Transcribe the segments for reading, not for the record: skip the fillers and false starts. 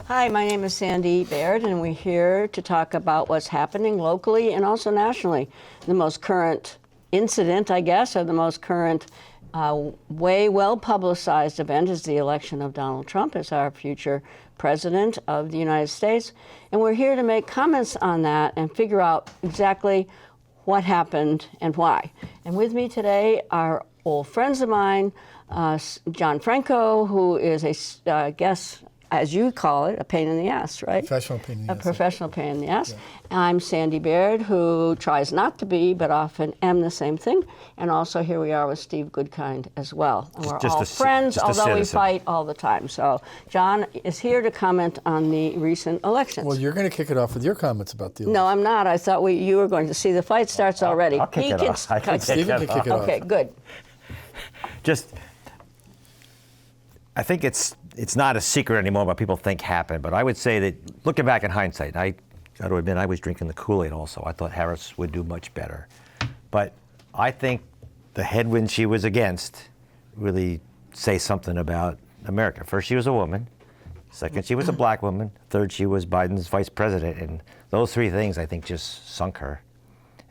Hi, my name is Sandy Baird, and we're here to talk about what's happening locally and also nationally. The most current incident, I guess, or the most current well-publicized event is the election of Donald Trump as our future president of the United States. And we're here to make comments on that and figure out exactly what happened and why. And with me today are old friends of mine, John Franco, who is a guest, as you call it, a pain in the ass, right? Professional pain in the ass. A professional pain in the ass. Yeah. I'm Sandy Baird, who tries not to be, but often am the same thing. And also here we are with Steve Goodkind as well. And we're all friends, although we fight all the time. So John is here to comment on the recent elections. Well, you're going to kick it off with your comments about the election. No, I'm not. I thought you were going to see the fight starts already. I'll kick it off. Stephen can kick it off. Okay, good. I think it's not a secret anymore what people think happened, but I would say that looking back in hindsight, I got to admit I was drinking the Kool-Aid also. I thought Harris would do much better. But I think the headwind she was against really say something about America. First, she was a woman. Second, she was a black woman. Third, she was Biden's vice president. And those three things, I think, just sunk her.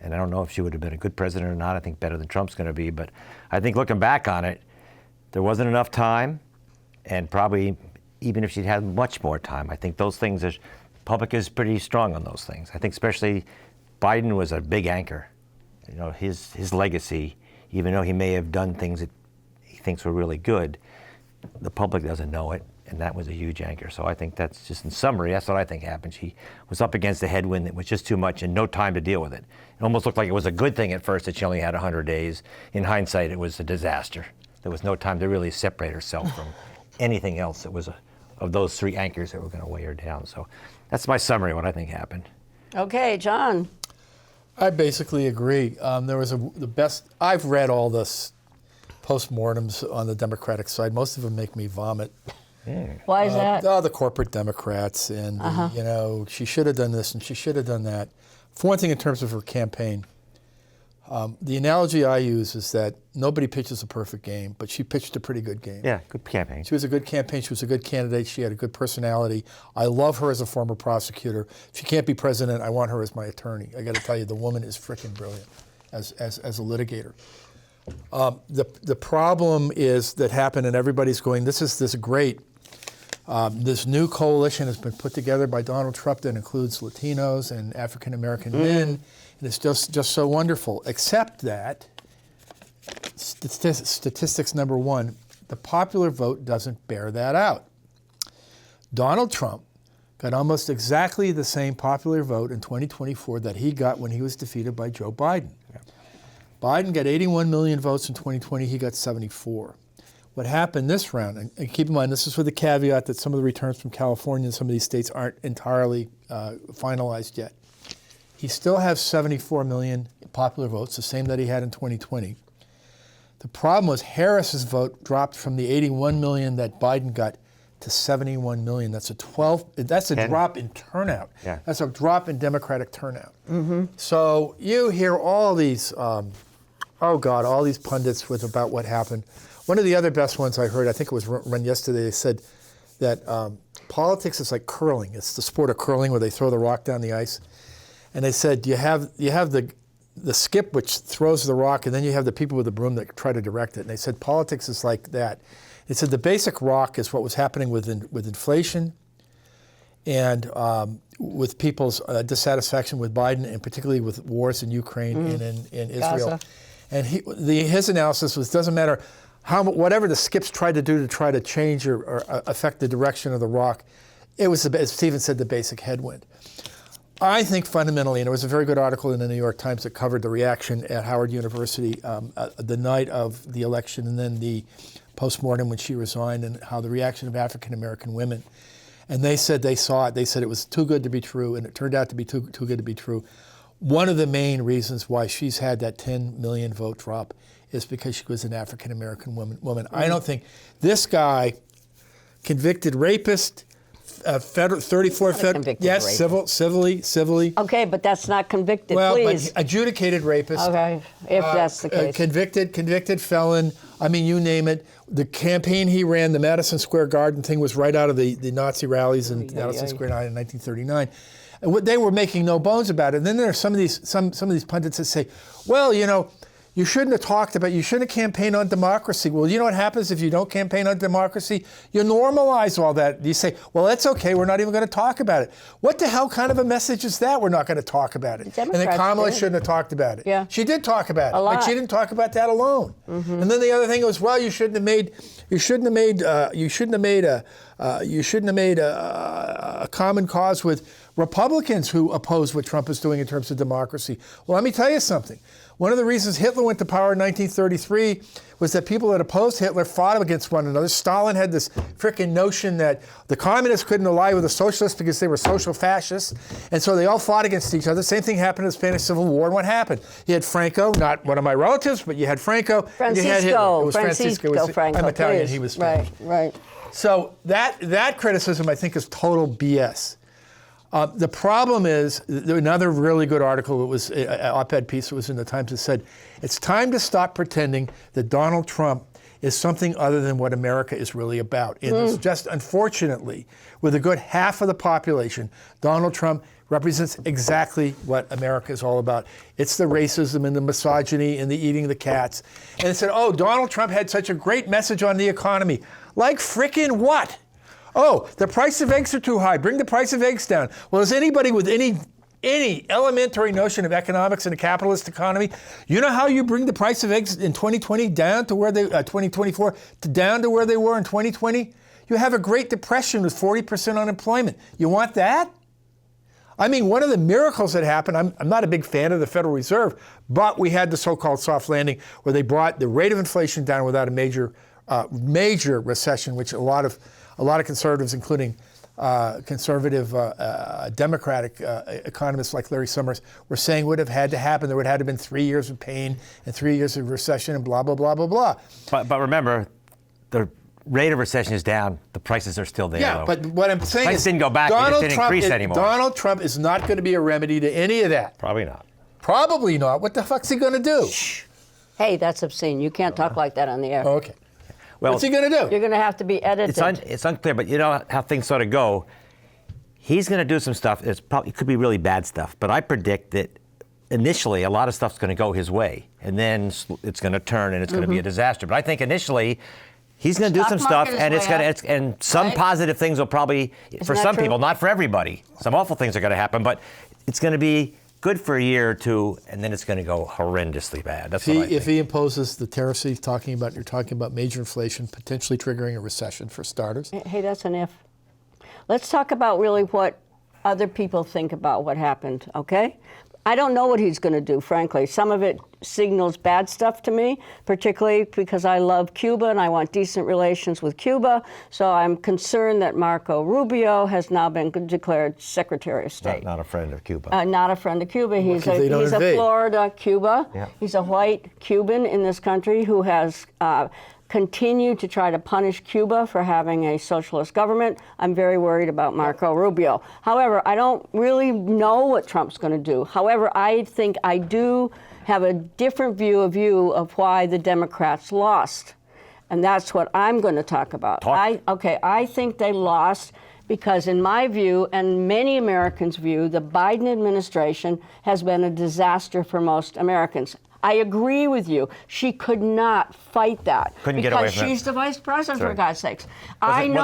And I don't know if she would have been a good president or not. I think better than Trump's going to be. But I think looking back on it, there wasn't enough time. And probably, even if she'd had much more time, I think those things, the public is pretty strong on those things. I think especially Biden was a big anchor. You know, his legacy, even though he may have done things that he thinks were really good, the public doesn't know it, and that was a huge anchor. So I think that's just, in summary, that's what I think happened. She was up against a headwind that was just too much and no time to deal with it. It almost looked like it was a good thing at first that she only had 100 days. In hindsight, it was a disaster. There was no time to really separate herself from anything else that was of those three anchors that were going to weigh her down. So that's my summary of what I think happened. Okay, John. I basically agree. There was the best. I've read all this postmortems on the Democratic side. Most of them make me vomit. Why is that? The corporate Democrats and you know, she should have done this and she should have done that. For one thing, in terms of her campaign, the analogy I use is that nobody pitches a perfect game, but she pitched a pretty good game. Yeah, good campaign. She was a good campaign. She was a good candidate. She had a good personality. I love her as a former prosecutor. If she can't be president, I want her as my attorney. I got to tell you, the woman is freaking brilliant as a litigator. The problem is that happened, and everybody's going, this is great. This new coalition has been put together by Donald Trump that includes Latinos and African American men. And it's just so wonderful, except that statistics number one, the popular vote doesn't bear that out. Donald Trump got almost exactly the same popular vote in 2024 that he got when he was defeated by Joe Biden. Yeah. Biden got 81 million votes in 2020, he got 74. What happened this round, and keep in mind this is with the caveat that some of the returns from California and some of these states aren't entirely finalized yet. He still has 74 million popular votes, the same that he had in 2020. The problem was Harris's vote dropped from the 81 million that Biden got to 71 million. That's a drop in turnout. Yeah. That's a drop in Democratic turnout. So you hear all these, all these pundits about what happened. One of the other best ones I heard, I think it was run yesterday, they said that politics is like curling. It's the sport of curling where they throw the rock down the ice. And they said you have the skip which throws the rock, and then you have the people with the broom that try to direct it. And they said politics is like that. They said the basic rock is what was happening with inflation and with people's dissatisfaction with Biden, and particularly with wars in Ukraine and in Israel. Gaza. And his analysis was, doesn't matter whatever the skips tried to do to try to change or affect the direction of the rock, it was, as Stephen said, the basic headwind. I think fundamentally, and there was a very good article in the New York Times that covered the reaction at Howard University the night of the election, and then the postmortem when she resigned, and how the reaction of African American women. And they said they saw it. They said it was too good to be true, and it turned out to be too good to be true. One of the main reasons why she's had that 10 million vote drop is because she was an African American woman. I don't think this guy, convicted rapist, federal 34 federal, yes, rapist. civilly. Okay, but that's not convicted, well, please. But adjudicated rapist. Okay, if that's the case. Convicted felon, I mean, you name it. The campaign he ran, the Madison Square Garden thing, was right out of the Nazi rallies in Madison Square Garden in 1939. And they were making no bones about it. And then there are some of these pundits that say, well, you know, you shouldn't have campaigned on democracy. Well, you know what happens if you don't campaign on democracy? You normalize all that. You say, well, that's okay, we're not even going to talk about it. What the hell kind of a message is that? We're not going to talk about it. And then Kamala shouldn't have talked about it. Yeah. She did talk about it, but she didn't talk about that alone. Mm-hmm. And then the other thing was, well, you shouldn't have made a common cause with Republicans who oppose what Trump is doing in terms of democracy. Well, let me tell you something. One of the reasons Hitler went to power in 1933 was that people that opposed Hitler fought against one another. Stalin had this frickin' notion that the communists couldn't ally with the socialists because they were social fascists, and so they all fought against each other. Same thing happened in the Spanish Civil War, and what happened? You had Franco, not one of my relatives, but you had Franco. Francisco. You had Hitler. It was Francisco Franco. I'm Italian, please. he was Spanish. Right. So that criticism, I think, is total BS. The problem is, another really good article, it was an op-ed piece that was in the Times, that said, it's time to stop pretending that Donald Trump is something other than what America is really about. And it's just, unfortunately, with a good half of the population, Donald Trump represents exactly what America is all about. It's the racism and the misogyny and the eating the cats. And it said, oh, Donald Trump had such a great message on the economy. Like frickin' what? Oh, the price of eggs are too high. Bring the price of eggs down. Well, is anybody with any elementary notion of economics in a capitalist economy, you know how you bring the price of eggs in 2020 down to where they 2024 down to where they were in 2020? You have a Great Depression with 40% unemployment. You want that? I mean, one of the miracles that happened, I'm not a big fan of the Federal Reserve, but we had the so-called soft landing where they brought the rate of inflation down without a major recession, which a lot of conservatives, including conservative Democratic economists like Larry Summers, were saying would have had to happen. There would have had to have been 3 years of pain and 3 years of recession and blah, blah, blah, blah, blah. But remember, the rate of recession is down. The prices are still there. Yeah, though. but what I'm saying prices is didn't go back. They just didn't increase anymore. Donald Trump is not going to be a remedy to any of that. Probably not. Probably not. What the fuck's he going to do? Hey, that's obscene. You can't talk like that on the air. Okay. Well, what's he going to do? You're going to have to be edited. It's unclear, but you know how things sort of go. He's going to do some stuff. It could be really bad stuff, but I predict that initially a lot of stuff's going to go his way, and then it's going to turn and it's going to be a disaster. But I think initially he's going to do some stuff, and some positive things will probably, for some people, not for everybody. Some awful things are going to happen, but it's going to be good for a year or two, and then it's going to go horrendously bad. That's what I think. If he imposes the tariffs you're talking about major inflation, potentially triggering a recession for starters. Hey, that's an if. Let's talk about really what other people think about what happened, okay? I don't know what he's going to do, frankly. Some of it signals bad stuff to me, particularly because I love Cuba and I want decent relations with Cuba. So I'm concerned that Marco Rubio has now been declared Secretary of State. Not a friend of Cuba. Not a friend of Cuba. He's a Florida Cuba. Yeah. He's a white Cuban in this country who has continue to try to punish Cuba for having a socialist government. I'm very worried about Marco Rubio. However, I don't really know what Trump's going to do. However, I think I do have a different view of why the Democrats lost. And that's what I'm going to talk about. I think they lost because in my view, and many Americans' view, the Biden administration has been a disaster for most Americans. I agree with you. She could not fight that. Couldn't get away from it. Because she's the vice president, Sorry. for God's sakes. I knew.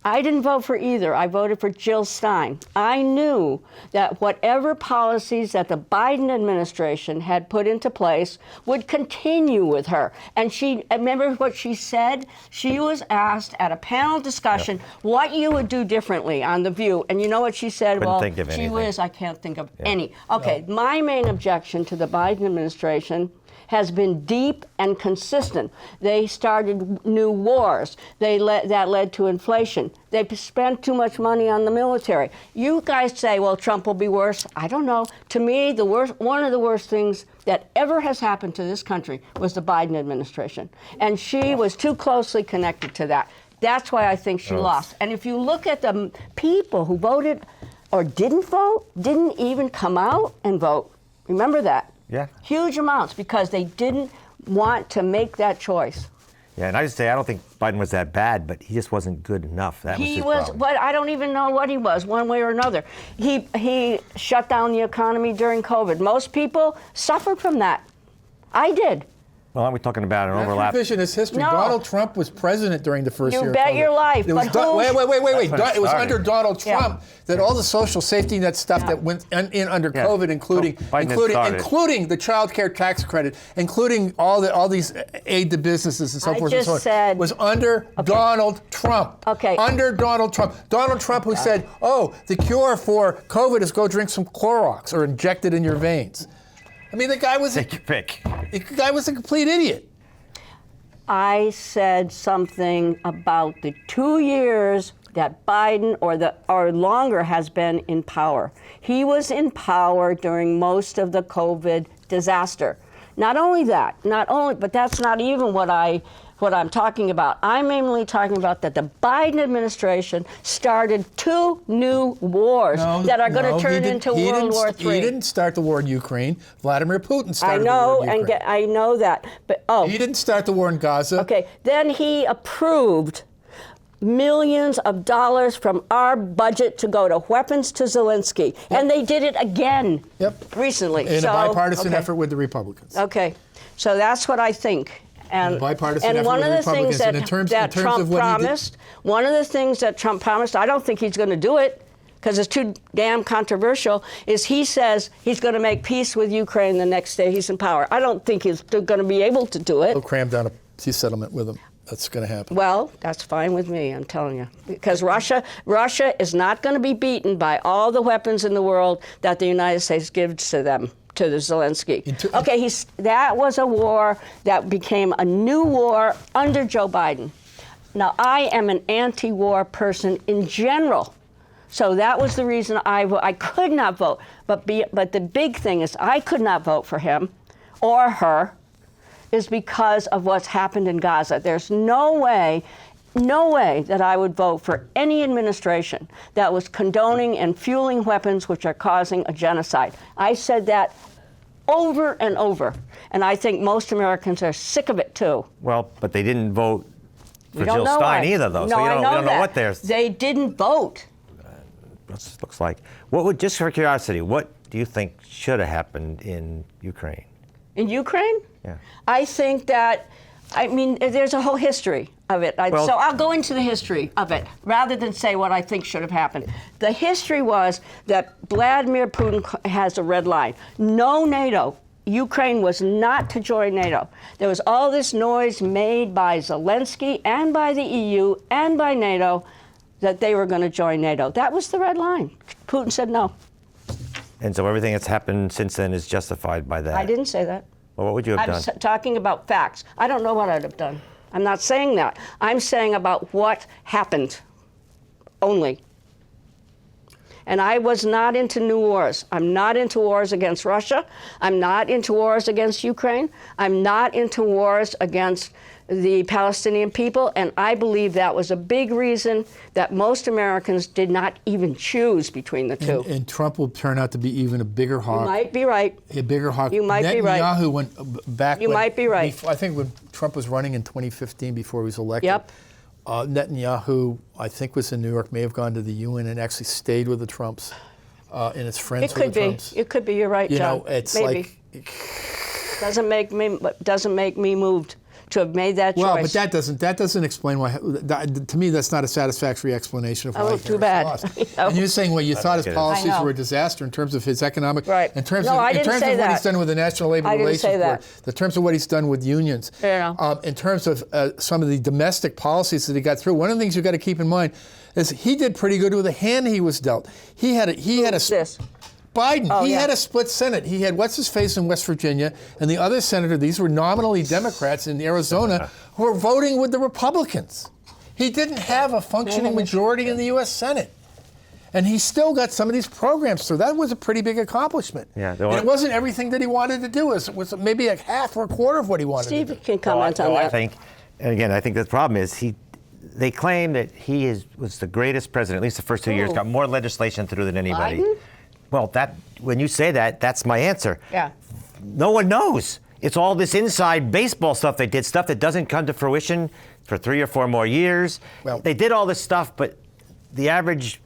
I didn't vote for either. I voted for Jill Stein. I knew that whatever policies that the Biden administration had put into place would continue with her. And remember what she said? She was asked at a panel discussion what you would do differently on The View. And you know what she said? Couldn't think of anything. I can't think of any. Okay, my main objection to the Biden administration has been deep and consistent. They started new wars. That led to inflation. They spent too much money on the military. You guys say, well, Trump will be worse. I don't know. To me, one of the worst things that ever has happened to this country was the Biden administration. And she was too closely connected to that. That's why I think she lost. And if you look at the people who voted or didn't vote, didn't even come out and vote. Remember that. Yeah. Huge amounts, because they didn't want to make that choice. Yeah, and I just say I don't think Biden was that bad, but he just wasn't good enough. That He his was, problem. but I don't even know what he was, one way or another. He shut down the economy during COVID. Most people suffered from that. I did. Well, aren't we talking about an That's overlap? revisionist history. No. Donald Trump was president during the first You year of bet COVID. your life, It was but who- wait. That's when it It was started. under Donald Yeah. Trump that all the social safety net stuff that went in under Yeah. COVID, including So Biden had started. including the child care tax credit, including all these aid to businesses and so I forth and just so on, said- was under Donald Trump. Okay. Under Donald Trump. Donald Trump, who said, "Oh, the cure for COVID is go drink some Clorox or inject it in your veins." I mean, the guy was Take your pick. a complete idiot. I said something about the 2 years that Biden or longer has been in power. He was in power during most of the COVID disaster. Not only that, but that's not even what I'm talking about. I'm mainly talking about that the Biden administration started 2 new wars that are going to turn into World War III. He didn't start the war in Ukraine. Vladimir Putin I started know, the war in Ukraine. I know that, but He didn't start the war in Gaza. okay. Then he approved millions of dollars from our budget to go to weapons to Zelensky, and they did it again recently. In So, a bipartisan okay. effort with the Republicans. Okay, so that's what I think. And, bipartisan and effort one with of the the things Republicans. And that, in terms that of Trump what he did- promised, one of the things that Trump promised, I don't think he's going to do it because it's too damn controversial, is he says he's going to make peace with Ukraine the next day he's in power. I don't think he's going to be able to do it. He'll cram down a peace settlement with him. That's going to happen. Well, that's fine with me, I'm telling you. Because Russia is not going to be beaten by all the weapons in the world that the United States gives to them, to the Zelensky. Okay, that was a war that became a new war under Joe Biden. Now, I am an anti-war person in general. So that was the reason I could not vote. But the big thing is I could not vote for him or her is because of what's happened in Gaza. There's no way that I would vote for any administration that was condoning and fueling weapons which are causing a genocide. I said that over and over, and I think most Americans are sick of it too. Well, but they didn't vote for We don't Jill know Stein why. either, though. No, so I we know don't know that. what they're. They didn't vote. Looks like. What would, just for curiosity, what do you think should have happened in Ukraine? In Ukraine? Yeah. I think that, there's a whole history of it. Well- So I'll go into the history of it rather than say what I think should have happened. The history was that Vladimir Putin has a red line. No NATO. Ukraine was not to join NATO. There was all this noise made by Zelensky and by the EU and by NATO that they were going to join NATO. That was the red line. Putin said no. And so everything that's happened since then is justified by that. I didn't say that. Well, what would you have I'm done? talking about facts. I don't know what I'd have done. I'm not saying that. I'm saying about what happened only. And I was not into new wars. I'm not into wars against Russia. I'm not into wars against Ukraine. I'm not into wars against the Palestinian people. And I believe that was a big reason that most Americans did not even choose between the two. And Trump will turn out to be even a bigger hawk. You might be right. A bigger hawk. You might be right. Netanyahu went back. You might be right. I think when Trump was running in 2015 before he was elected. Yep. Netanyahu, I think, was in New York, may have gone to the UN and actually stayed with the Trumps and is friends It could with the be. Trumps. It could be. You're right, You John. know, it's Maybe. like. Doesn't make me moved to have made that choice. Well, but that doesn't explain why. To me, that's not a satisfactory explanation of why. Oh, Harris too bad. lost. No. And you're saying, well, you thought his get it. policies I know. were a disaster in terms of his economic, Right. in terms No, of, I in didn't terms say of what that. he's done with the National Labor I didn't Relations say Board, that. in terms of what he's done with unions, Yeah. in terms of some of the domestic policies that he got through. One of the things you've got to keep in mind is he did pretty good with the hand he was dealt. He had a This. Biden, Oh, he yeah. had a split Senate. He had what's-his-face in West Virginia, and the other senator, these were nominally Democrats in Arizona, who were voting with the Republicans. He didn't have a functioning majority in the U.S. Senate. And he still got some of these programs through. That was a pretty big accomplishment. Yeah, and it wasn't everything that he wanted to do. It was maybe a half or a quarter of what he wanted to do. Steve can comment on I that. think, and again, I think the problem is they claim that he was the greatest president, at least the first 2 years, Who? got more legislation through than anybody. Biden? Well, when you say that, that's my answer. Yeah. no one knows. It's all this inside baseball stuff they did, stuff that doesn't come to fruition for 3 or 4 more years. Well, they did all this stuff, but the average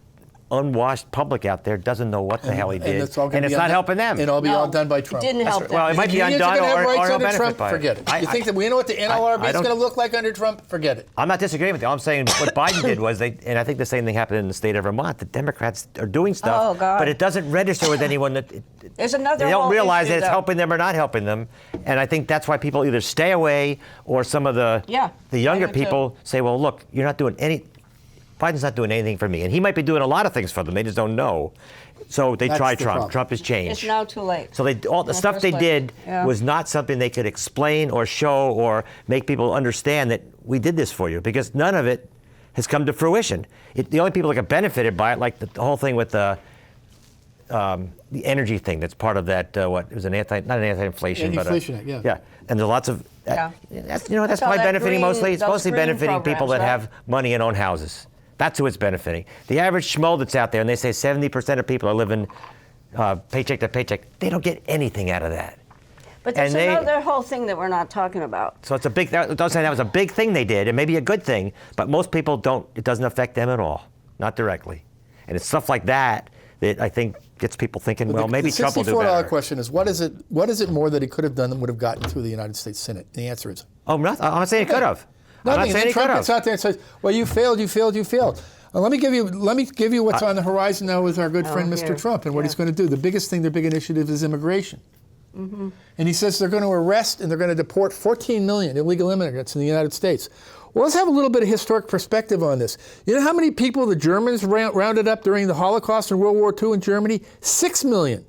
unwashed public out there doesn't know what the hell he did, and it's not helping them. And it'll be all done by Trump. It didn't help them. Well, it might be undone or no benefit by it. Forget it. You think that we know what the NLRB is going to look like under Trump? Forget it. I'm not disagreeing with you. I'm saying what Biden did was and I think the same thing happened in the state of Vermont. The Democrats are doing stuff, but it doesn't register with anyone that There's another they don't whole realize issue, that it's though. helping them or not helping them. And I think that's why people either stay away or some of the younger people say, well, look, you're not doing Biden's not doing anything for me. And he might be doing a lot of things for them. They just don't know. So they try Trump. Trump has changed. It's now too late. So all the stuff they did was not something they could explain or show or make people understand that we did this for you, because none of it has come to fruition. The only people that got benefited by it, like the whole thing with the energy thing that's part of that, it was not an anti-inflation, but yeah. And there's lots of, that's probably benefiting mostly, it's mostly benefiting people that have money and own houses. That's who it's benefiting. The average schmo that's out there, and they say 70% of people are living paycheck to paycheck, they don't get anything out of that. But there's another whole thing that we're not talking about. So it's a big, don't say that was a big thing they did, and maybe a good thing, but most people don't, it doesn't affect them at all, not directly. And it's stuff like that that I think gets people thinking, well, maybe Trump will do better. The $64 question is, what is it more that he could have done that would have gotten through the United States Senate? The answer is... Oh, I'm not saying he could have. Nothing. And then Trump gets out there and says, well, you failed. Let me give you what's on the horizon now with our good friend Mr. Trump and what he's going to do. The biggest thing, their big initiative is immigration. Mm-hmm. And he says they're going to arrest and they're going to deport 14 million illegal immigrants in the United States. Well, let's have a little bit of historic perspective on this. You know how many people the Germans rounded up during the Holocaust and World War II in Germany? 6 million.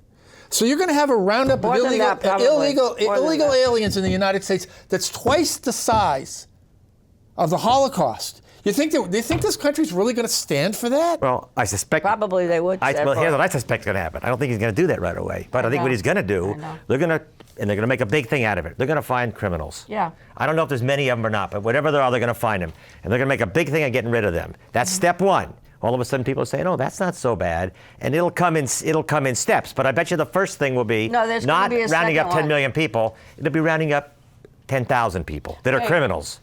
So you're going to have a roundup of illegal aliens in the United States that's twice the size of the Holocaust. Do you think this country's really going to stand for that? Well, I suspect... Probably they would. Here's what I suspect is going to happen. I don't think he's going to do that right away. But I think what he's going to do, they're going to make a big thing out of it. They're going to find criminals. Yeah. I don't know if there's many of them or not, but whatever there are, they're going to find them. And they're going to make a big thing of getting rid of them. That's step one. All of a sudden people say, no, that's not so bad. And it'll come in steps. But I bet you the first thing will be not rounding up 10 million people. It'll be rounding up 10,000 people that are criminals.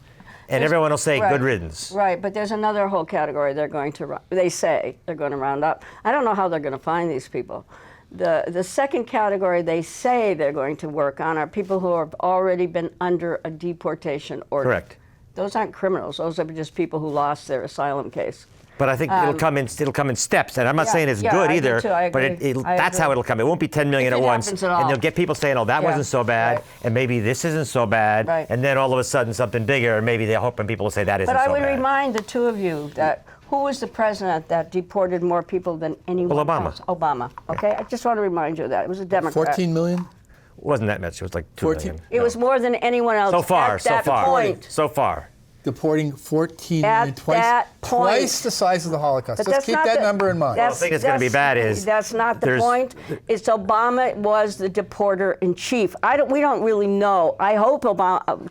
And everyone will say, good riddance. Right, but there's another whole category they say they're going to round up. I don't know how they're going to find these people. The second category they say they're going to work on are people who have already been under a deportation order. Correct. Those aren't criminals. Those are just people who lost their asylum case. But I think it'll come in steps, and I'm not saying it's good either. But that's how it'll come. It won't be 10 million at once, and you'll get people saying, "Oh, that wasn't so bad," and maybe this isn't so bad, and then all of a sudden something bigger, and maybe they're hoping people will say that isn't so bad. But I would remind the two of you that who was the president that deported more people than anyone else? Obama. Okay, I just want to remind you of that. It was a Democrat. 14 million? It wasn't that much. It was like 2 million. It was more than anyone else so far. at that point. So far. Deporting 14 million, twice the size of the Holocaust. Let's keep that number in mind. The thing that's going to be bad is that's not the point. It's Obama was the deporter in chief. We don't really know. I hope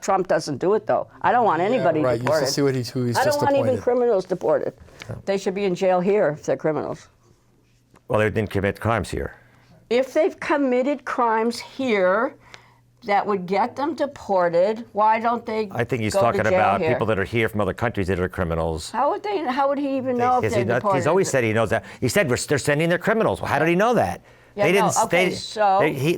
Trump doesn't do it though. I don't want anybody deported. You should see who he's just appointed. I don't want even criminals deported. They should be in jail here if they're criminals. Well, they didn't commit crimes here. If they've committed crimes here that would get them deported, why don't they I think he's go talking to jail about here? people that are here from other countries that are criminals. How would he even know if they're deported? He's always said he knows that. He said they're sending their criminals. Well, how did he know that? Yeah,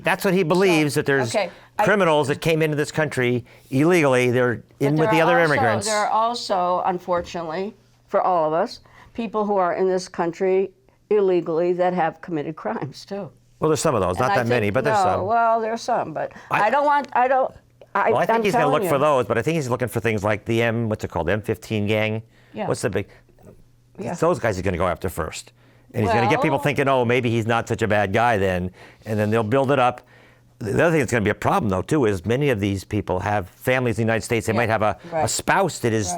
that's what he believes, that there's criminals that came into this country illegally. They're in with the other immigrants. There are also, unfortunately, for all of us, people who are in this country illegally that have committed crimes too. Well, there's some of those, not that many, but there's some. Well, there's some, but I think he's going to look for those, but I think he's looking for things like the M15 gang. Yeah. What's the big? It's those guys he's going to go after first, and he's going to get people thinking, oh, maybe he's not such a bad guy then, and then they'll build it up. The other thing that's going to be a problem, though, too, is many of these people have families in the United States. They might have a spouse that is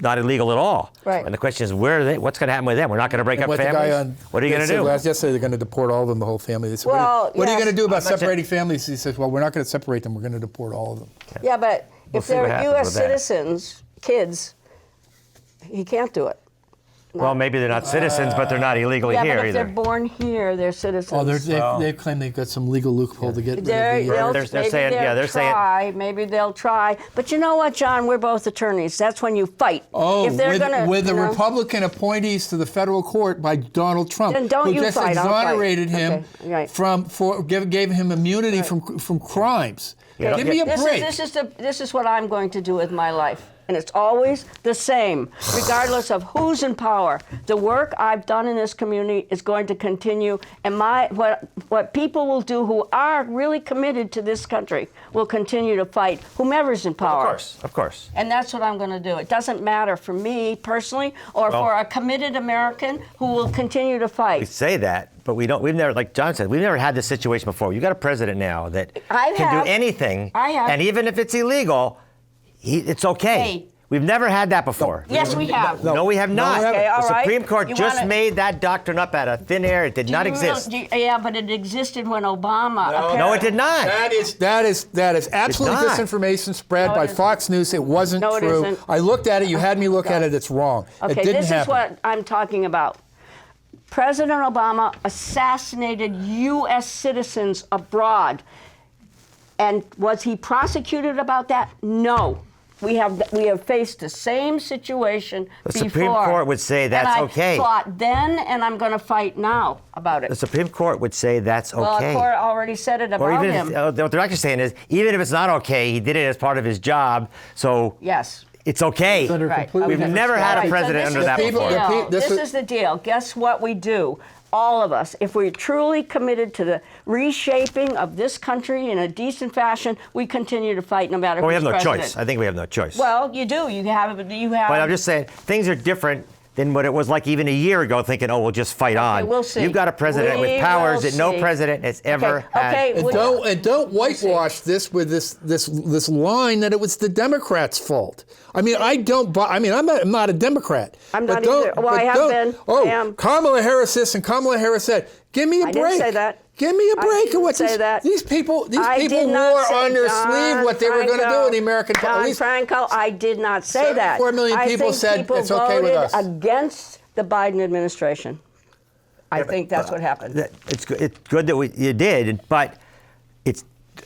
not illegal at all. Right. And the question is, where are they? What's going to happen with them? We're not going to break up families. What are you going to do? Yesterday they're going to deport all of them, the whole family. They said, what are you going to do about separating families? He says, well, we're not going to separate them. We're going to deport all of them. Yeah, but if they're U.S. citizens, kids, he can't do it. Well, maybe they're not citizens, but they're not illegally Yeah, here but if either. they're born here, they're citizens. Oh, they claim they've got some legal loophole to get rid of They're saying, yeah, they're saying. Maybe they'll try. But you know what, John? We're both attorneys. That's when you fight. Oh, if they're with the Republican appointees to the federal court by Donald Trump, Then don't who you just fight, I'll fight. exonerated him Okay, right. gave him immunity from crimes. Yeah. Give me a break. This is what I'm going to do with my life. And it's always the same, regardless of who's in power. The work I've done in this community is going to continue, and what people will do who are really committed to this country will continue to fight whomever's in power. Of course. And that's what I'm going to do. It doesn't matter for me personally, or for a committed American who will continue to We fight. say that, but we've never, like John said, we've never had this situation before. You got a president now that I can have. do anything, I have. and even if it's illegal, it's okay. Hey. We've never had that before. Yes, we have. No, we have not. Okay, all the right. Supreme Court You just wanna- made that doctrine up out of thin air. It did not exist. Yeah, but it existed when Obama. No, it did not. That is absolute not. disinformation spread No, it by isn't. Fox News. It wasn't No, it true. isn't. I looked at it. You had me look at it. It's wrong. Okay, it didn't this happen. is what I'm talking about. President Obama assassinated U.S. citizens abroad. And was he prosecuted about that? No. We have faced the same situation The before. Supreme Court would say that's okay. And I fought then, and I'm going to fight now about it. The Supreme Court would say that's okay. Well, the court already said it Or about even him. what they're actually saying is, even if it's not okay, he did it as part of his job, so Yes. it's okay. under Right. completely We've never had a Right, so president this under is that the before. deal. This This is- is the deal. Guess what we do? All of us, if we're truly committed to the reshaping of this country in a decent fashion, we continue to fight no matter Well, we who's have no president. choice. I think we have no choice. Well, you do. You have. But I'm just saying, things are different than what it was like even a year ago, thinking, oh, we'll just fight on. we'll see. You've got a president We with powers will that no see. president has ever had. Okay. And don't whitewash this with this line that it was the Democrats' fault. I mean, I'm not a Democrat. I'm but not either. Well, I have been. Oh, I am. Kamala Harris this and Kamala Harris said, "Give me a I break." didn't say that. Give me a I break. didn't say that. These people I wore did not say, on their John sleeve what they were going to do in the American John at least Franco, I did not say that. 74 million I people think said people it's okay with voted us. against the Biden administration. I think that's what happened. It's good that you did, but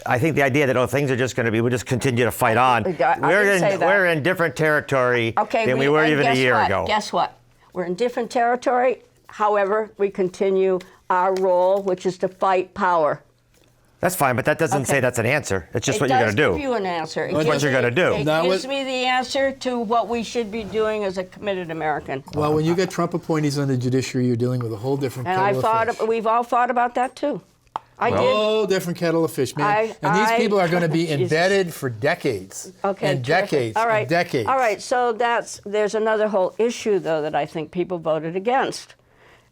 I think the idea that things are just going to be, we'll just continue to fight on. I didn't say that. We're in different territory than we were and even a guess year what? ago. Guess what? We're in different territory. However, we continue our role, which is to fight power. That's fine, but that doesn't say that's an answer. It's just what you're going to It do. does give you an answer. It What gives you're gonna do. It Now, gives me the answer to what we should be doing as a committed American. Well, when you get Trump appointees on the judiciary, you're dealing with a whole different And kettle of fish. we've all fought about that too. I did. Oh, different kettle of fish, man. And these people are going to be Jesus. embedded for decades. Okay, and terrific. decades. All right. And decades. All right. So there's another whole issue though that I think people voted against.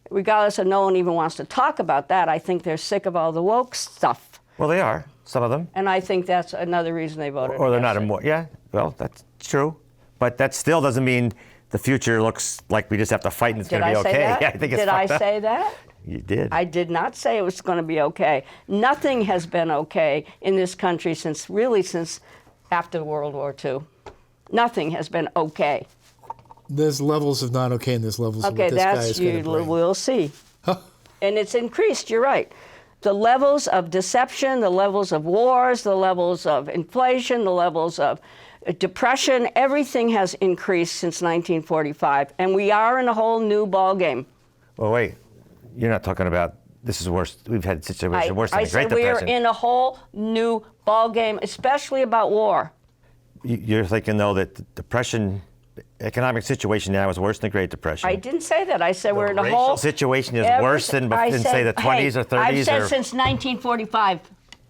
Regardless of no one even wants to talk about that, I think they're sick of all the woke stuff. Well, they are, some of them. And I think that's another reason they voted Or they're against not it. more. Yeah, well, that's true. But that still doesn't mean the future looks like we just have to fight and it's Did going to I be say okay. that? Yeah, I think it's Did I fucked up. say that? You did. I did not say it was going to be okay. Nothing has been okay in this country since after World War II. Nothing has been okay. There's levels of not okay and there's levels of Okay, what this guy that's is going you. to bring. We'll see. And it's increased. You're right. The levels of deception, the levels of wars, the levels of inflation, the levels of depression, everything has increased since 1945, and we are in a whole new ballgame. Well, wait. You're not talking about this is worse. We've had situations worse than I the Great said we are Depression. in a whole new ballgame, especially about war. You're thinking, though, that the Depression economic situation now is worse than the Great Depression. I didn't say that. I said we're in a racial whole situation is worse than I say, said, the 20s or 30s. I've said or, since 1945.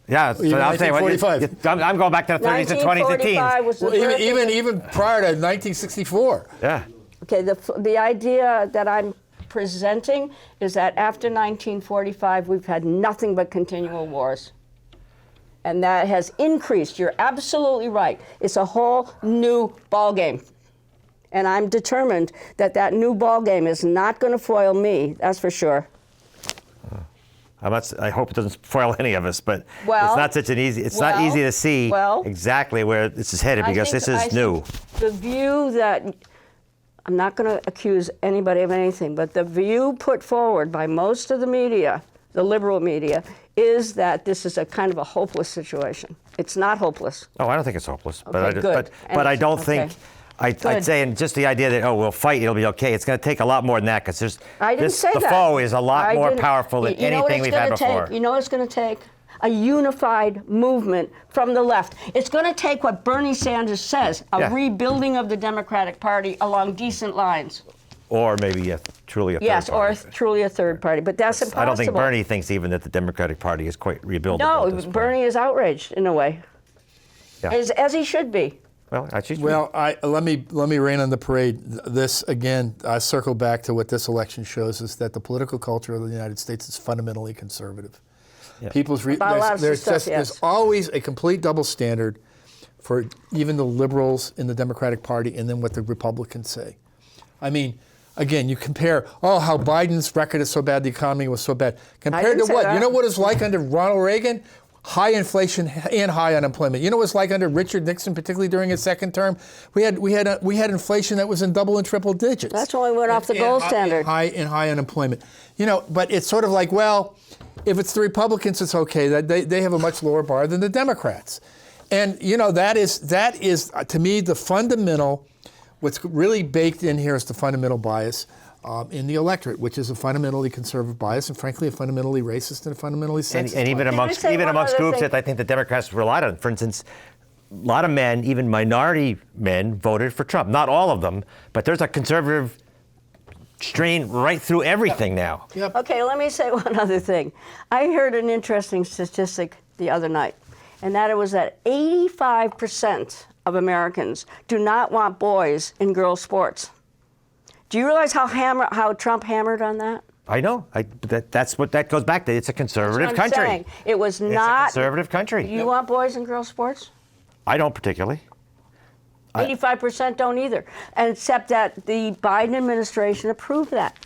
yeah, so Even I'll say what 1945. I'm going back to the 30s and 20s and 1945 teens. was the Well, birth of even prior to 1964. Yeah. Okay, the idea that I'm presenting is that after 1945, we've had nothing but continual wars. And that has increased. You're absolutely right. It's a whole new ballgame. And I'm determined that that new ballgame is not going to foil me, that's for sure. I hope it doesn't foil any of us, but Well, it's not such an easy. It's not well, easy to see well, exactly where this is headed because this is I new. think the view that I'm not going to accuse anybody of anything, but the view put forward by most of the media, the liberal media, is that this is a kind of a hopeless situation. It's not hopeless. Oh, I don't think it's hopeless. Okay, good. But I don't Okay. think, I'd say, and just the idea that, oh, we'll fight, it'll be okay. It's going to take a lot more than that, because the foe is a lot more powerful than anything we've had before. You know what it's going to take? A unified movement from the left. It's going to take what Bernie Sanders says, a rebuilding of the Democratic Party along decent lines. Or maybe truly a third Yes, or party. truly a third party, but that's impossible. I don't think Bernie thinks even that the Democratic Party is quite rebuildable. No, at this point. Bernie is outraged in a way, Yeah. as he should be. Well, actually, Well, let me rain on the parade. This again, I circle back to what this election shows is that the political culture of the United States is fundamentally conservative. Yeah. About lots of stuff, yes. There's always a complete double standard for even the liberals in the Democratic Party, and then what the Republicans say. I mean, again, you compare, how Biden's record is so bad, the economy was so bad. Compared didn't to say what? that. You know what it's like under Ronald Reagan? High inflation and high unemployment. You know what it's like under Richard Nixon, particularly during his second term? We had inflation that was in double and triple digits. That's when we went off the gold standard. High unemployment. But it's sort of like, well, if it's the Republicans, it's okay. That they have a much lower bar than the Democrats, and that is to me the fundamental. What's really baked in here is the fundamental bias in the electorate, which is a fundamentally conservative bias, and frankly, a fundamentally racist and a fundamentally sexist. and even Can I say one amongst other groups thing? that I think the Democrats relied on. For instance, a lot of men, even minority men, voted for Trump. Not all of them, but there's a conservative strain right through everything now. Yep. Okay, let me say one other thing. I heard an interesting statistic the other night, and that it was that 85% of Americans do not want boys in girls' sports. Do you realize how Trump hammered on that? I know. That's what that goes back to. It's a conservative That's what I'm country. saying. It was It's not. a conservative country. You want boys in girls' sports? I don't particularly. 85% don't either, except that the Biden administration approved that.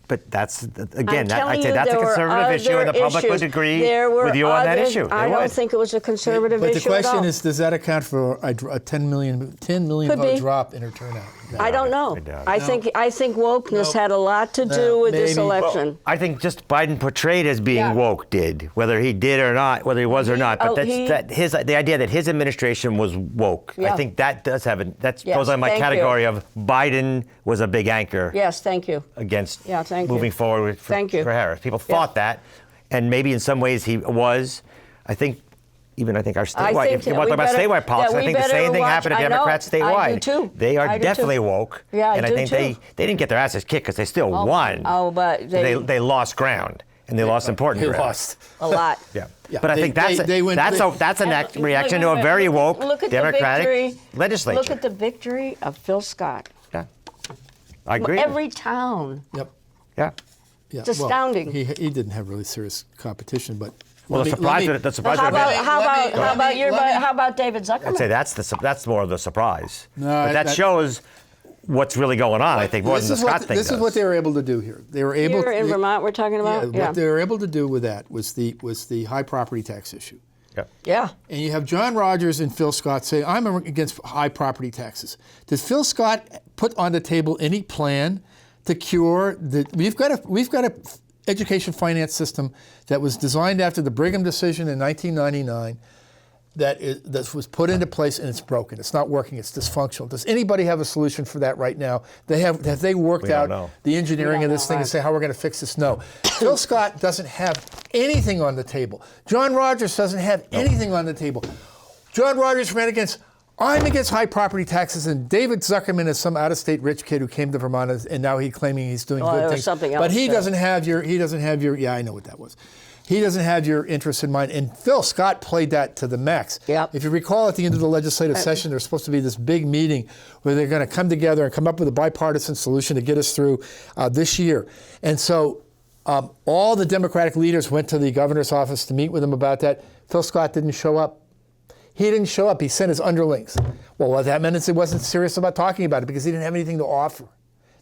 But that's again. I'm I'd telling say you, that's a there were conservative issue, and the other public would issues. agree There were with you on that other- issue. They I don't would. think it was a conservative But issue the question at all. is, does that account for a 10 million Could vote be. drop in her turnout? No. I don't know. I doubt it. I think wokeness No. had a lot to do with this maybe. election. I think just Biden portrayed as being Yeah. woke did, whether he did or not, whether he was or not. But the idea that his administration was woke, Yeah. I think that does have that Yes, goes on my thank you. category of Biden was a big anchor Yes, thank you. against Yeah, thank you. moving forward for Harris. People thought that, and maybe in some ways he was. I think our statewide. If you want to talk about statewide politics, I think the same thing happened to Democrats statewide. I do too. They are I do definitely too. woke. Yeah, and I do think too. they didn't get their asses kicked because they still won. Oh, but They lost ground, and they lost important They ground. lost. a lot. Yeah. Yeah. But I think that's a next reaction to a very woke Look at Democratic the victory. legislature. Look at the victory of Phil Scott. Yeah. I agree. Every town. Yep. Yeah. Yeah. It's astounding. Well, he didn't have really serious competition, but Well, the surprise would How about David Zuckerman? I'd say that's more of the surprise. No, but that shows what's really going on. I think more than the Scott thing. This is what they were able to do here. They were able Here in Vermont, we're talking about. What they were able to do with that was the high property tax issue. Yeah. And you have John Rogers and Phil Scott say, I'm against high property taxes. Did Phil Scott put on the table any plan to cure we've got a education finance system that was designed after the Brigham decision in 1999 that was put into place, and it's broken. It's not working. It's dysfunctional. Does anybody have a solution for that right now? Have they worked out the engineering of this thing and say how we're going to fix this? No. Phil Scott doesn't have anything on the table. John Rogers doesn't have anything on the table. John Rogers ran against, I'm against high property taxes, and David Zuckerman is some out-of-state rich kid who came to Vermont, and now he's claiming he's doing good things. Something else, but he doesn't have your. Yeah, I know what that was. He doesn't have your interest in mind. And Phil Scott played that to the max. Yep. If you recall, at the end of the legislative session, there's supposed to be this big meeting where they're going to come together and come up with a bipartisan solution to get us through this year. And so all the Democratic leaders went to the governor's office to meet with him about that. Phil Scott didn't show up. He didn't show up. He sent his underlings. Well, what that meant is he wasn't serious about talking about it because he didn't have anything to offer.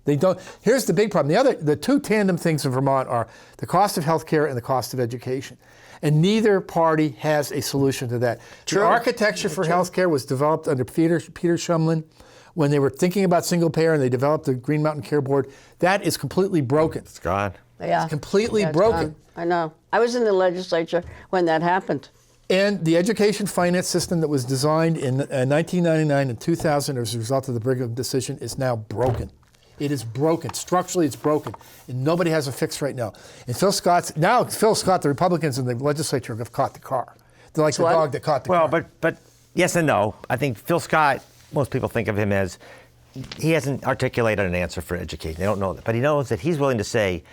They don't. Here's the big problem. The two tandem things in Vermont are the cost of health care and the cost of education. And neither party has a solution to that. True. The architecture for health care was developed under Peter Shumlin when they were thinking about single payer and they developed the Green Mountain Care Board. That is completely broken. It's gone. Yeah. It's completely Yeah, it's broken. gone. I know. I was in the legislature when that happened. And the education finance system that was designed in 1999 and 2000 as a result of the Brigham decision is now broken. It is broken. Structurally, it's broken. And nobody has a fix right now. And Phil Scott, the Republicans in the legislature have caught the car. They're like the dog that caught the car. Well, but yes and no. I think Phil Scott, most people think of him as, he hasn't articulated an answer for education. They don't know that. But he knows that he's willing to say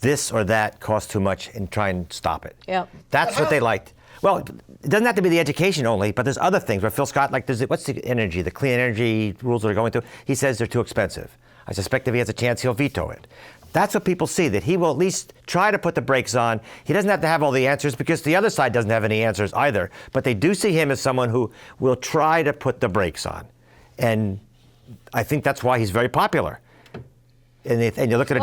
this or that costs too much and try and stop it. Yeah. That's what they liked. Well, it doesn't have to be the education only, but there's other things where Phil Scott, like, what's the energy, the clean energy rules that are going through? He says they're too expensive. I suspect if he has a chance, he'll veto it. That's what people see, that he will at least try to put the brakes on. He doesn't have to have all the answers because the other side doesn't have any answers either. But they do see him as someone who will try to put the brakes on. And I think that's why he's very popular. And you look at a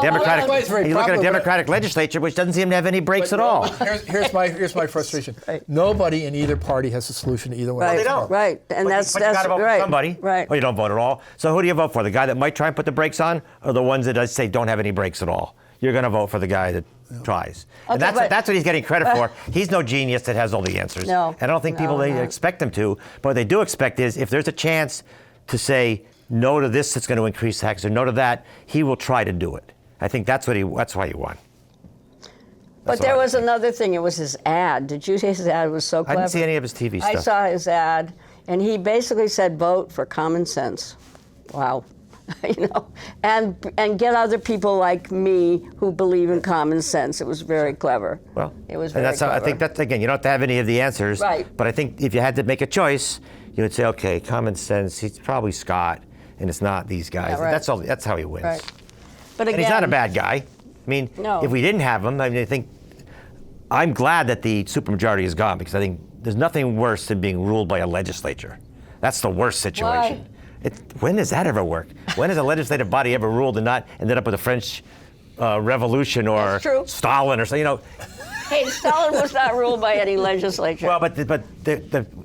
Democratic legislature, which doesn't seem to have any brakes at all. Here's my frustration. Right. Nobody in either party has a solution to either one. Right. They don't. Right. And But you got to vote right. for somebody. Right. Or you don't vote at all. So who do you vote for? The guy that might try and put the brakes on, or the ones that I say don't have any brakes at all? You're going to vote for the guy that tries. And Okay, that's what he's getting credit for. He's no genius that has all the answers. No. And I don't think people expect him to. But what they do expect is if there's a chance to say no to this that's going to increase taxes or no to that, he will try to do it. I think that's why he won. But there was another thing. It was his ad. Did you see his ad? It was so clever. I didn't see any of his TV stuff. I saw his ad, and he basically said, "Vote for common sense." Wow, and get other people like me who believe in common sense. It was very clever. Well, it was and very that's how, I clever. think that's, again, you don't have to have any of the answers. Right. But I think if you had to make a choice, you would say, okay, common sense. He's probably Scott, and it's not these guys. Yeah, right. That's all. That's how he wins. Right. But again, And he's not a bad guy. I mean, No. if we didn't have him, I mean, I think I'm glad that the supermajority is gone because I think there's nothing worse than being ruled by a legislature. That's the worst situation. When does that ever work? When has a legislative body ever ruled and not ended up with the French Revolution or That's true. Stalin or something? Hey, Stalin was not ruled by any legislature. Well, but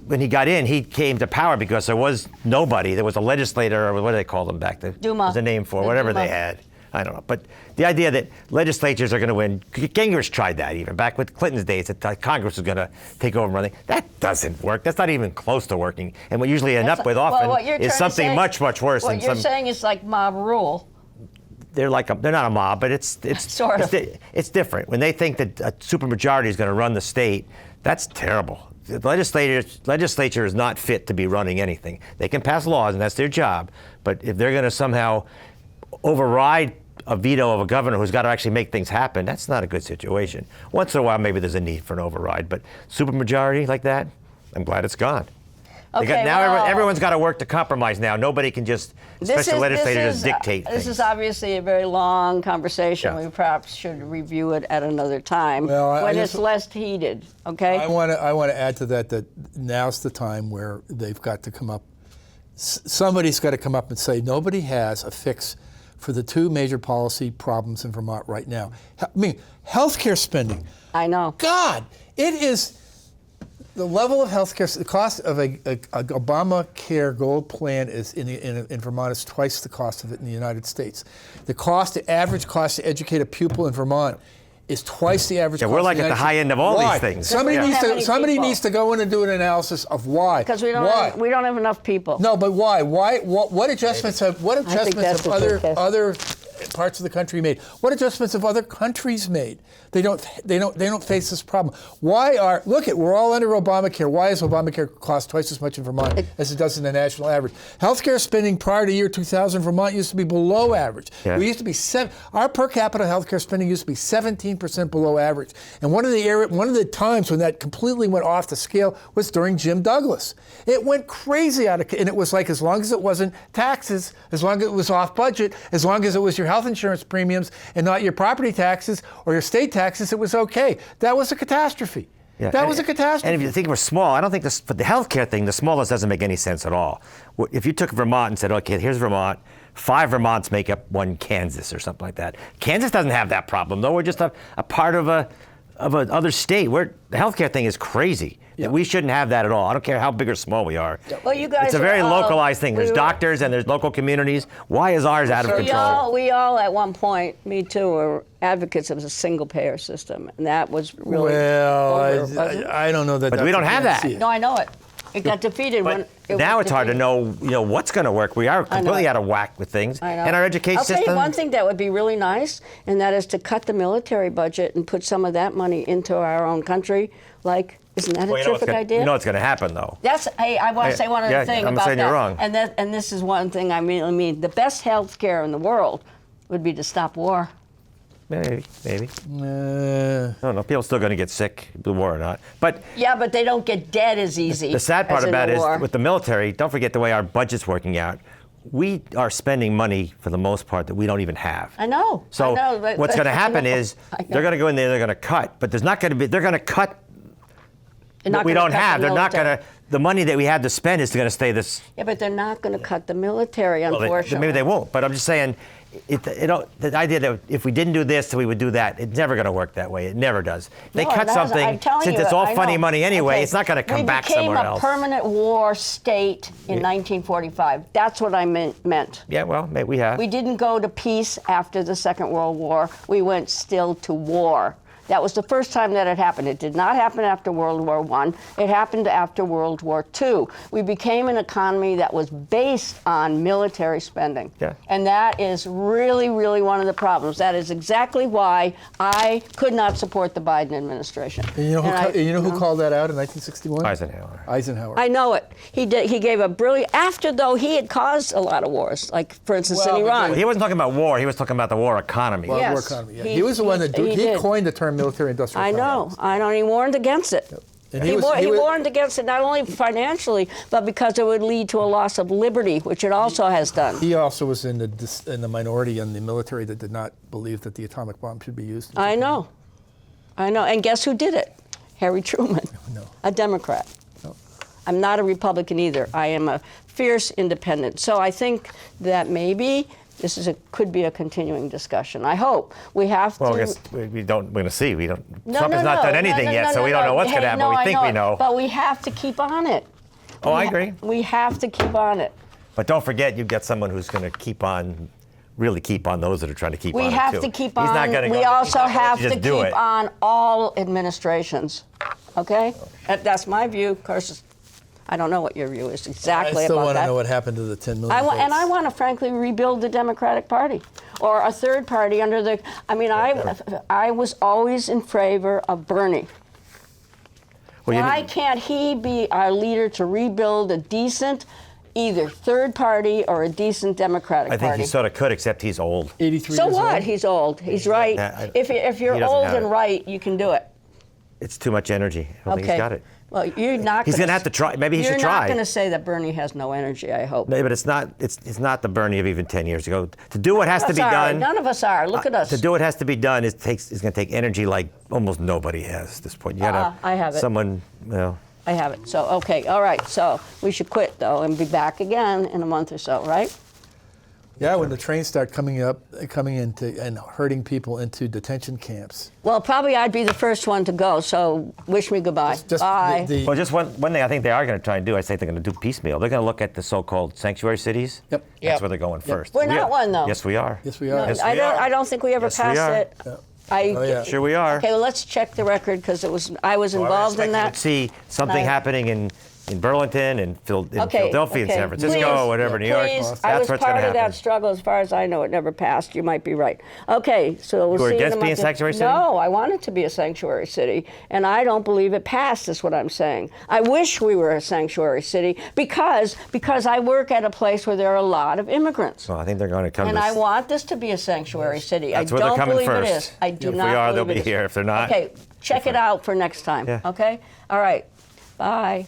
when he got in, he came to power because there was nobody. There was a legislator, or what do they call them back then? Duma. There's a name for The whatever Duma. they had. I don't know. But the idea that legislatures are going to win, Gingrich tried that even back with Clinton's days, that Congress was going to take over and run. That doesn't work. That's not even close to working. And what you usually end up with often is something much, much worse than What you're saying is like mob rule. they're not a mob, but it's Sort of. it's different. When they think that a supermajority is going to run the state, that's terrible. The legislature is not fit to be running anything. They can pass laws, and that's their job. But if they're going to somehow override a veto of a governor who's got to actually make things happen, that's not a good situation. Once in a while, maybe there's a need for an override, but supermajority like that, I'm glad it's gone. Okay, Everyone's got to work to compromise now. Nobody can just, especially legislators, dictate things. This is obviously a very long conversation. Yeah. We perhaps should review it at another time Well, when it's less heated. Okay. I want to add to that now's the time where they've got to come up. Somebody's got to come up and say nobody has a fix for the two major policy problems in Vermont right now. I mean, healthcare spending. I know. God, it is the level of healthcare. The cost of a Obamacare Gold plan is in Vermont is twice the cost of it in the United States. The average cost to educate a pupil in Vermont is twice the average. Yeah, we're like at the high end of all these things. Somebody Yeah. needs to go in and do an analysis of why. Because we don't have enough people. No, but why? Why? What adjustments have that's a good test. other parts of the country made? What adjustments have other countries made? They don't face this problem. We're all under Obamacare. Why does Obamacare cost twice as much in Vermont as it does in the national average? Healthcare spending prior to year 2000, Vermont used to be below average. Yeah. We used to be our per capita healthcare spending used to be 17% below average. And one of the times when that completely went off the scale was during Jim Douglas. It went crazy and it was like as long as it wasn't taxes, as long as it was off budget, as long as it was your health insurance premiums and not your property taxes or your state taxes, it was okay. That was a catastrophe. Yeah. That was a catastrophe. And if you think we're small, I don't think for the healthcare thing, the smallness doesn't make any sense at all. If you took Vermont and said, okay, here's Vermont, 5 Vermonts make up 1 Kansas or something like that. Kansas doesn't have that problem, though. We're just a part of of another state. The healthcare thing is crazy. Yeah. We shouldn't have that at all. I don't care how big or small we are. Well, you guys it's a very are, localized thing. There's doctors and there's local communities. Why is ours out of control? We all at one point, me too, were advocates of a single-payer system, and that was really I don't know that. But we don't have that. No, I know it. It got defeated when. Now it's hard to know, what's going to work. We are completely out of whack with things, and our education I'll system. tell you one thing that would be really nice, and that is to cut the military budget and put some of that money into our own country. Like, isn't that a terrific idea? You know what's going to happen, though. Hey, I want to say one other thing I'm about saying that. You're wrong. And this is one thing I mean, the best health care in the world would be to stop war. Maybe. I don't know. People are still going to get sick, the war or not. But yeah, but they don't get dead as easy. The sad part about it war. is with the military, don't forget the way our budget's working out. We are spending money for the most part that we don't even have. I know. So I know, what's going to happen is they're going to go in there, they're going to cut, but there's not going to be, they're going to cut what we don't have. They're not going to, the money that we have to spend is going to stay this. Yeah, but they're not going to cut the military, unfortunately. Maybe they won't, but I'm just saying, the idea that if we didn't do this, we would do that, it's never going to work that way. It never does. They cut something, since it's all funny money anyway, it's not going to come back somewhere else. We became a permanent war state in 1945. That's what I meant. Yeah, well, maybe we have. We didn't go to peace after the Second World War. We went still to war. That was the first time that it happened. It did not happen after World War I. It happened after World War II. We became an economy that was based on military spending. Yeah. And that is really, really one of the problems. That is exactly why I could not support the Biden administration. And you know who called that out in 1961? Eisenhower. I know it. He did. He gave a brilliant, after though he had caused a lot of wars, like for instance in Iran. He wasn't talking about war. He was talking about the war economy. War economy. Yeah. He was the one that he coined the term military-industrial complex. I know. He warned against it. Yep. And he warned against it not only financially, but because it would lead to a loss of liberty, which it also has done. He also was in the minority in the military that did not believe that the atomic bomb should be used. I know. And guess who did it? Harry Truman, a Democrat. No. I'm not a Republican either. I am a fierce independent. So I think that maybe this could be a continuing discussion. I hope. We have to. Well, I guess we're going to see. Trump has no, not done anything yet, so we don't know what's going to happen. We think we know. But we have to keep on it. I agree. We have to keep on it. But don't forget, you've got someone who's going to really keep on those that are trying to keep on. We have to keep on. We also have to keep on all administrations. Okay? That's my view. Of course, I don't know what your view is exactly about that. I still want to know what happened to the 10 million votes. And I want to, frankly, rebuild the Democratic Party or a third party under the. I mean, I was always in favor of Bernie. Why can't he be our leader to rebuild a decent, either third party or a decent Democratic Party? I think he sort of could, except he's old. 83 So years what? old. He's old. He's right. If you're old and right, you can do it. It's too much energy. I don't think he's got it. Well, you're not. He's going to have to try. Maybe he should try. You're not going to say that Bernie has no energy. I hope. No, but it's not. It's not the Bernie of even 10 years ago. To do what has to be done. None of us are. Look at us. To do what has to be done is going to take energy like almost nobody has at this point. You got I have it. Someone. Well. I have it. So okay, all right. So we should quit though and be back again in a month or so, right? Yeah, when the trains start coming into and herding people into detention camps. Well, probably I'd be the first one to go. So wish me goodbye. Bye. Well, just one thing I think they are going to try and do. I think they're going to do piecemeal. They're going to look at the so-called sanctuary cities. Yep. That's where they're going first. We're not one though. Yes, we are. Yes, we are. No, Yes, I don't think we ever passed it. Yeah. Sure we are. Okay, well, let's check the record because I was involved in that. See something happening in Burlington and Philadelphia and San Francisco, whatever, New York. Please, That's I was what's part going to of happen. that struggle. As far as I know, it never passed. You might be right. Okay, so we'll see. You were in against a being month. a sanctuary city? No, I want it to be a sanctuary city, and I don't believe it passed. Is what I'm saying. I wish we were a sanctuary city because I work at a place where there are a lot of immigrants. Well, I think they're going to come. And I want this to be a sanctuary city. That's I where they're don't coming believe first. it is. I do not believe If we are, they'll it be is. here. If they're not, okay, check it out for next time. Yeah. Okay. All right. Bye.